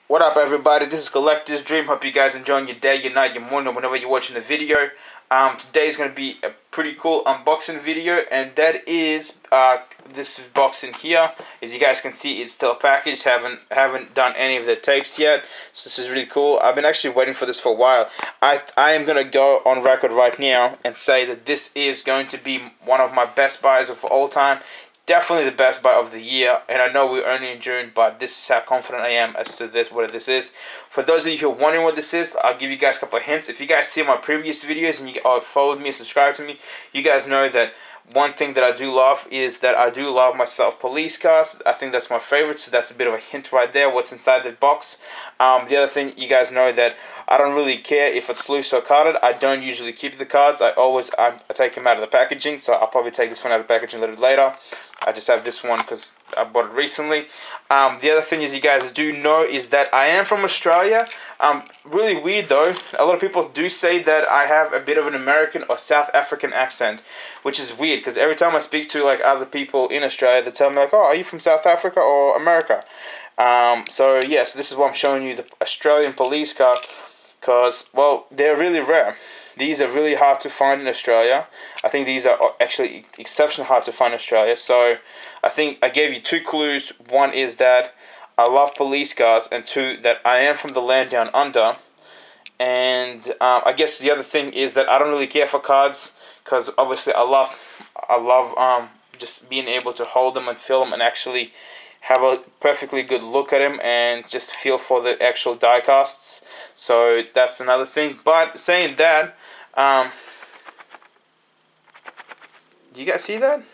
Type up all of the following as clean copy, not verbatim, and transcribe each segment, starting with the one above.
What up, everybody? This is Collector's Dream. Hope you guys enjoying your day, your night, your morning, whenever you're watching the video. Today is going to be a pretty cool unboxing video, and that is this box in here. As you guys can see, it's still packaged. Haven't done any of the tapes yet, so this is really cool. I've been actually waiting for this for a while. I am going to go on record right now and say that this is going to be one of my best buys of all time. Definitely the best buy of the year, and I know we're only in June, but this is how confident I am as to what this is. For those of you who are wondering what this is, I'll give you guys a couple of hints. If you guys see my previous videos and you followed me and subscribed to me, you guys know that one thing that I do love is that I do love myself police cars. I think that's my favorite, so that's a bit of a hint right there, what's inside the box. The other thing, you guys know that I don't really care if it's loose or carded. I don't usually keep the cards. I take them out of the packaging, so I'll probably take this one out of the packaging a little bit later. I just have this one because I bought it recently. The other thing is, you guys do know is that I am from Australia. Really weird though. A lot of people do say that I have a bit of an American or South African accent, which is weird because every time I speak to like other people in Australia, they tell me like, "Oh, are you from South Africa or America?" So yes, this is why I'm showing you the Australian police car because, well, they're really rare. These are really hard to find in Australia. I think these are actually exceptionally hard to find in Australia. So I think I gave you two clues. One is that I love police cars, and two, that I am from the land down under. And I guess the other thing is that I don't really care for cards because obviously I love just being able to hold them and feel them and actually have a perfectly good look at them and just feel for the actual die casts. So that's another thing. But saying that, do you guys see that? It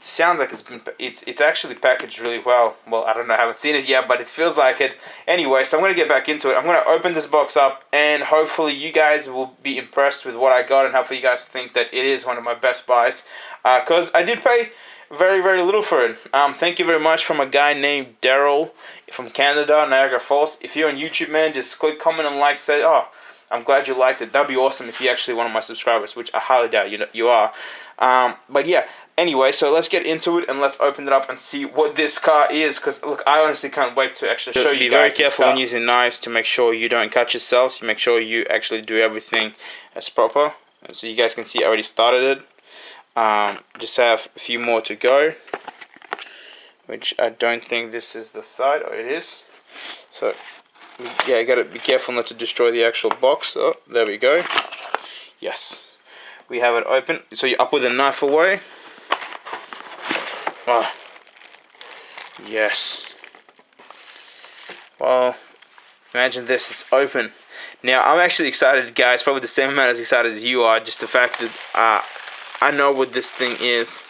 sounds like it's actually packaged really well. Well, I don't know, I haven't seen it yet, but it feels like it. Anyway, so I'm gonna get back into it. I'm gonna open this box up, and hopefully you guys will be impressed with what I got, and hopefully you guys think that it is one of my best buys. Because I did pay very, very little for it. Thank you very much from a guy named Daryl from Canada, Niagara Falls. If you're on YouTube, man, just click, comment, and like. Say, oh, I'm glad you liked it. That'd be awesome if you're actually one of my subscribers, which I highly doubt you are. But yeah, anyway, so let's get into it and let's open it up and see what this car is. Because look, I honestly can't wait to actually show you guys. Be very careful when using knives to make sure you don't cut yourselves. You make sure you actually do everything as proper. And so you guys can see I already started it. Just have a few more to go, which I don't think this is the side. Oh, it is. So yeah, you gotta be careful not to destroy the actual box. Oh, there we go. Yes, we have it open. So you up with a knife away. Oh, yes. Well, imagine this, it's open. Now, I'm actually excited, guys, probably the same amount as excited as you are, just the fact that I know what this thing is.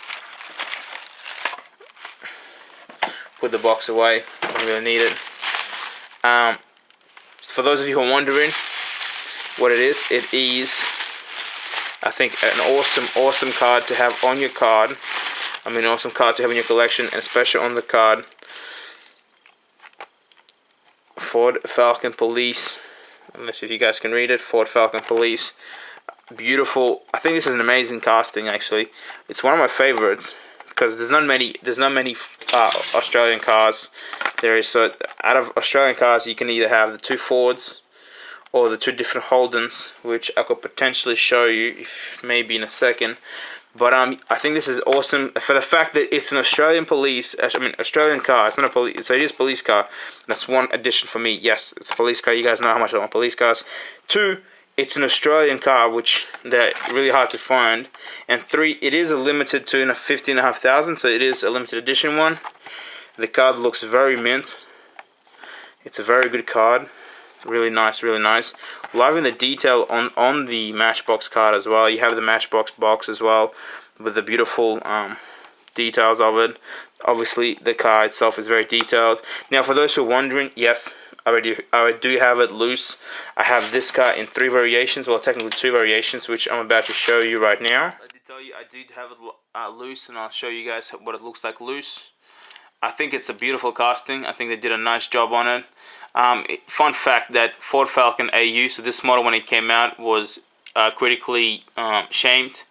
Put the box away, don't really need it. For those of you who are wondering what it is, I think, an awesome card to have on your card. I mean, awesome card to have in your collection, and especially on the card. Ford Falcon Police. Unless if you guys can read it, Ford Falcon Police. Beautiful. I think this is an amazing casting. Actually, it's one of my favorites because there's not many Australian cars. There is, so out of Australian cars, you can either have the two Fords or the two different Holdens, which I could potentially show you if maybe in a second. But I think this is awesome for the fact that it's an Australian Australian car. It's not a police, so it is a police car. That's one addition for me. Yes, it's a police car. You guys know how much I want police cars. Two, it's an Australian car, which they're really hard to find. And three, it is a limited to 15,500, so it is a limited edition one. The card looks very mint. It's a very good card. Really nice, really nice. Loving the detail on the Matchbox card as well. You have the Matchbox box as well with the beautiful details of it. Obviously, the car itself is very detailed. Now, for those who are wondering, yes, I do have it loose. I have this car in 3 variations. Well, technically 2 variations, which I'm about to show you right now. I did tell you I did have it loose, and I'll show you guys what it looks like loose. I think it's a beautiful casting. I think they did a nice job on it. Fun fact that Ford Falcon AU, so this model when it came out was critically shamed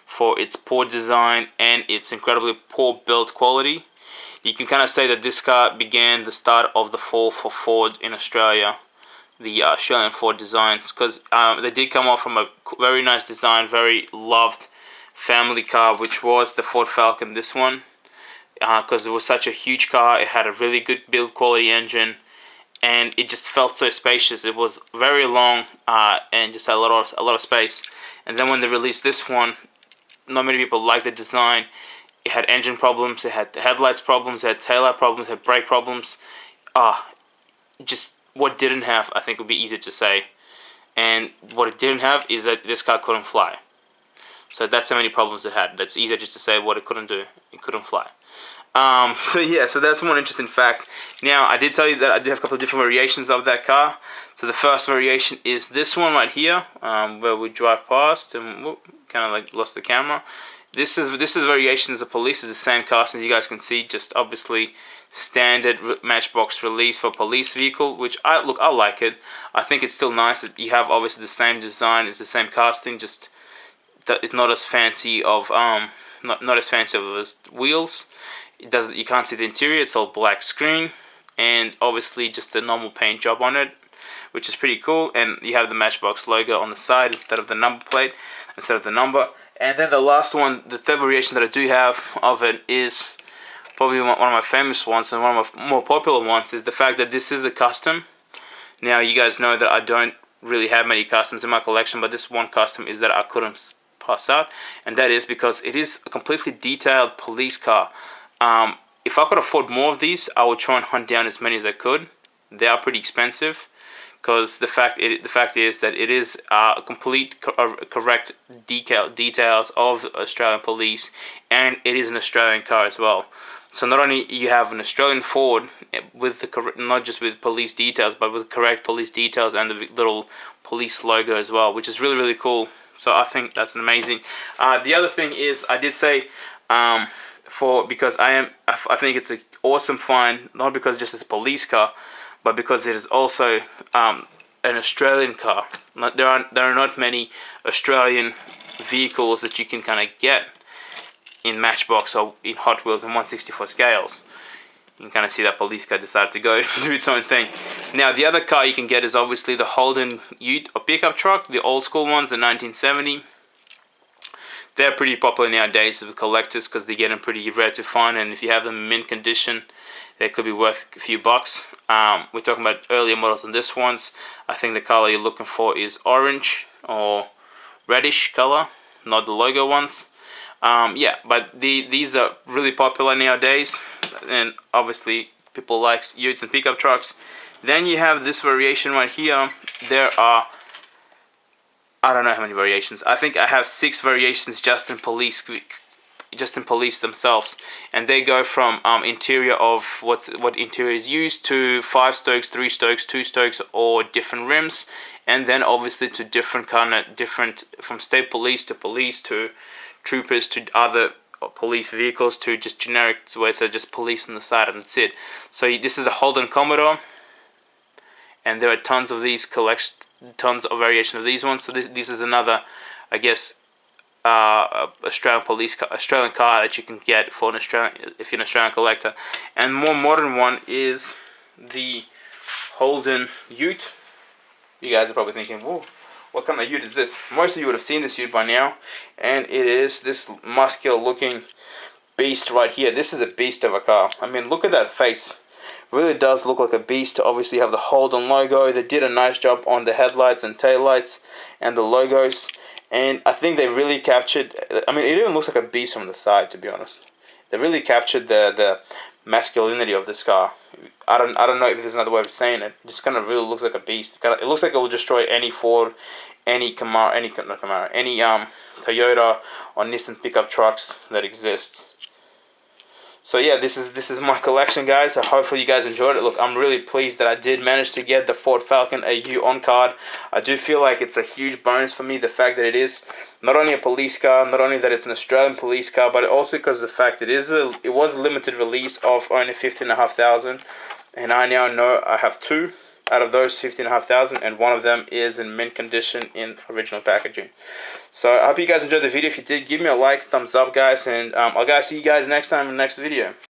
for its poor design and its incredibly poor build quality. you can kind of say that this car began the start of the fall for Ford in Australia, the Australian Ford designs, because they did come off from a very nice design, very loved family car, which was the Ford Falcon. This one, because it was such a huge car, it had a really good build quality engine, and it just felt so spacious. It was very long and just had a lot of space. And then when they released this one, not many people liked the design. It had engine problems, it had headlights problems, it had taillight problems, it had brake problems. Just what didn't have, I think would be easy to say. And what it didn't have is that this car couldn't fly. So that's how many problems it had. That's easier just to say what it couldn't do. It couldn't fly. So yeah, so that's one interesting fact. Now, I did tell you that I do have a couple of different variations of that car. So the first variation is this one right here, where we drive past and kind of like lost the camera. This is variations of police. It's the same car, as you guys can see, just obviously standard Matchbox release for police vehicle, which I like it. I think it's still nice that you have obviously the same design, it's the same casting, just that it's not as fancy of not as fancy of as wheels. You can't see the interior, it's all black screen, and obviously just the normal paint job on it, which is pretty cool. And you have the Matchbox logo on the side instead of the number plate, instead of the number. And then the last one, the third variation that I do have of it, is probably one of my famous ones and one of my more popular ones, is the fact that this is a custom. Now, you guys know that I don't really have many customs in my collection, but this one custom is that I couldn't pass out, and that is because it is a completely detailed police car. If I could afford more of these, I would try and hunt down as many as I could. They are pretty expensive, because the fact is that it is complete correct details of Australian police, and it is an Australian car as well. So not only you have an Australian Ford with the not just with police details, but with correct police details and the little police logo as well, which is really cool. So I think that's amazing. The other thing is, I did say because I think it's an awesome find, not because just it's a police car, but because it is also an Australian car. There are not many Australian vehicles that you can kind of get in Matchbox or in Hot Wheels and 1/64 scales. You can kind of see that police car decided to go do its own thing. Now, the other car you can get is obviously the Holden Ute or pickup truck, the old school ones, the 1970. They're pretty popular nowadays with collectors because they get them pretty rare to find, and if you have them in mint condition, they could be worth a few bucks. We're talking about earlier models than this ones. I think the color you're looking for is orange or reddish color, not the logo ones. Yeah, but these are really popular nowadays, and obviously people like utes and pickup trucks. Then you have this variation right here. There are, I don't know how many variations. I think I have 6 variations just in police themselves, and they go from interior of what interior is used to 5 strokes, 3 strokes, 2 strokes, or different rims, and then obviously to different from state police to troopers to other police vehicles to just generic where it says just police on the side and that's it. So this is a Holden Commodore, and there are tons of these tons of variation of these ones. So this is another, I guess, Australian car that you can get for if you're an Australian collector. And more modern one is the Holden Ute. You guys are probably thinking, whoa, what kind of ute is this? Most of you would have seen this ute by now, and it is this muscular looking beast right here. This is a beast of a car. I mean, look at that face. It really does look like a beast. Obviously you have the Holden logo. They did a nice job on the headlights and taillights and the logos, and I think they really captured, I mean, it even looks like a beast from the side, to be honest. They really captured the masculinity of this car. I don't know if there's another way of saying it. It just kind of really looks like a beast. It looks like it will destroy any Ford, any Camaro, any Toyota or Nissan pickup trucks that exists. So yeah, this is my collection, guys. So hopefully you guys enjoyed it. Look, I'm really pleased that I did manage to get the Ford Falcon AU on card. I do feel like it's a huge bonus for me, the fact that it is not only a police car, not only that it's an Australian police car, but also because of the fact it was a limited release of only 15,500, and I now know I have 2 out of those 15,500, and one of them is in mint condition in original packaging. So I hope you guys enjoyed the video. If you did, give me a like, thumbs up, guys, and I'll see you guys next time in the next video.